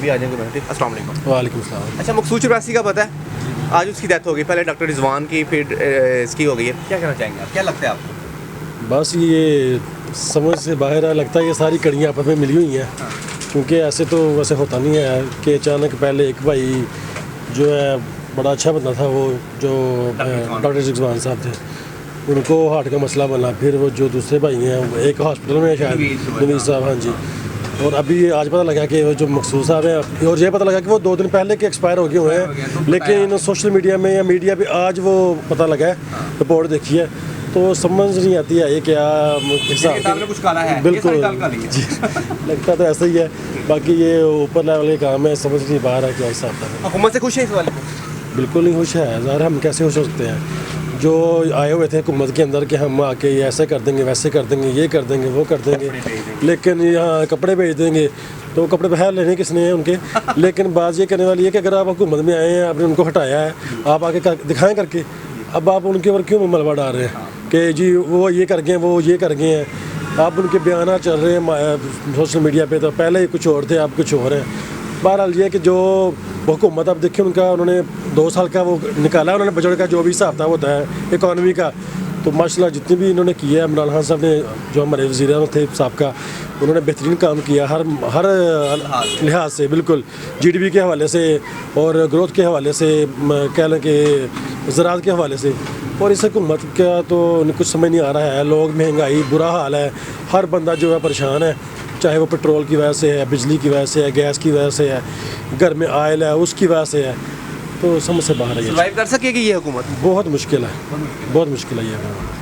بھی آ جائیں گے. السلام علیکم. وعلیکم السلام. اچھا, مقصود چپراسی کا پتہ ہے, آج اس کی ڈیتھ ہو گئی, پہلے ڈاکٹر رضوان کی, پھر اس کی ہو گئی ہے. کیا کہنا چاہیں گے آپ, کیا لگتا ہے آپ کو؟ بس یہ سمجھ سے باہر ہے, لگتا ہے یہ ساری کڑیاں آپس میں ملی ہوئی ہیں, کیونکہ ایسے تو ویسے ہوتا نہیں ہے کہ اچانک پہلے ایک بھائی جو ہے بڑا اچھا بندہ تھا, وہ جو ڈاکٹر رضوان صاحب تھے, ان کو ہارٹ کا مسئلہ بنا. پھر وہ جو دوسرے بھائی ہیں ایک ہاسپٹل میں شاید نوید صاحب, ہاں جی. اور ابھی آج پتہ لگا کہ وہ جو مقصود صاحب ہیں, اور یہ پتہ لگا کہ وہ 2 دن پہلے کے ایکسپائر ہو گئے ہوئے ہیں, لیکن سوشل میڈیا میں یا میڈیا پہ آج وہ پتہ لگا ہے, رپورٹ دیکھی ہے, تو سمجھ نہیں آتی ہے یہ کیا حساب. بالکل جی, لگتا تو ایسا ہی ہے. باقی یہ اوپر لیول کے کام ہے, سمجھ نہیں باہر ہے کیا حساب تھا. حکومت سے خوش ہے اس والے کو؟ بالکل نہیں خوش ہے, ظاہر ہم کیسے خوش ہو سکتے ہیں. جو آئے ہوئے تھے حکومت کے اندر کہ ہم آ کے ایسے کر دیں گے, ویسے کر دیں گے, یہ کر دیں گے, وہ کر دیں گے, لیکن یہاں کپڑے بھیج دیں گے, تو کپڑے بہر لینے کس نے ہیں ان کے. لیکن بات یہ کرنے والی ہے کہ اگر آپ حکومت میں آئے ہیں, آپ نے ان کو ہٹایا ہے, آپ آ کے دکھائیں کر کے, اب آپ ان کے اوپر کیوں ملبہ ڈال رہے ہیں کہ جی وہ یہ کر گئے ہیں, وہ یہ کر گئے ہیں. آپ ان کے بیانات چل رہے ہیں سوشل میڈیا پہ, تو پہلے ہی کچھ اور تھے, آپ کچھ اور ہیں. بہرحال یہ کہ جو حکومت اب دیکھیں ان کا, انہوں نے 2 سال کا وہ نکالا, انہوں نے بجٹ کا جو بھی حساب تھا ہوتا ہے اکانومی کا, تو ماشاء اللہ جتنی بھی انہوں نے کیا ہے. عمران خان صاحب نے جو ہمارے وزیر اعظم تھے سابقہ, انہوں نے بہترین کام کیا ہر لحاظ سے. بالکل جی ڈی پی کے حوالے سے اور گروتھ کے حوالے سے, کہہ لیں کہ زراعت کے حوالے سے. اور اس حکومت کا تو کچھ سمجھ نہیں آ رہا ہے. لوگ مہنگائی, برا حال ہے, ہر بندہ جو ہے پریشان ہے, چاہے وہ پیٹرول کی وجہ سے ہے, بجلی کی وجہ سے ہے, گیس کی وجہ سے ہے, گھر میں آئل ہے اس کی وجہ سے ہے. تو سمجھ سے باہر ہے. سروائیو کر سکے گی یہ حکومت؟ بہت مشکل ہے, بہت مشکل ہے یہ حکومت.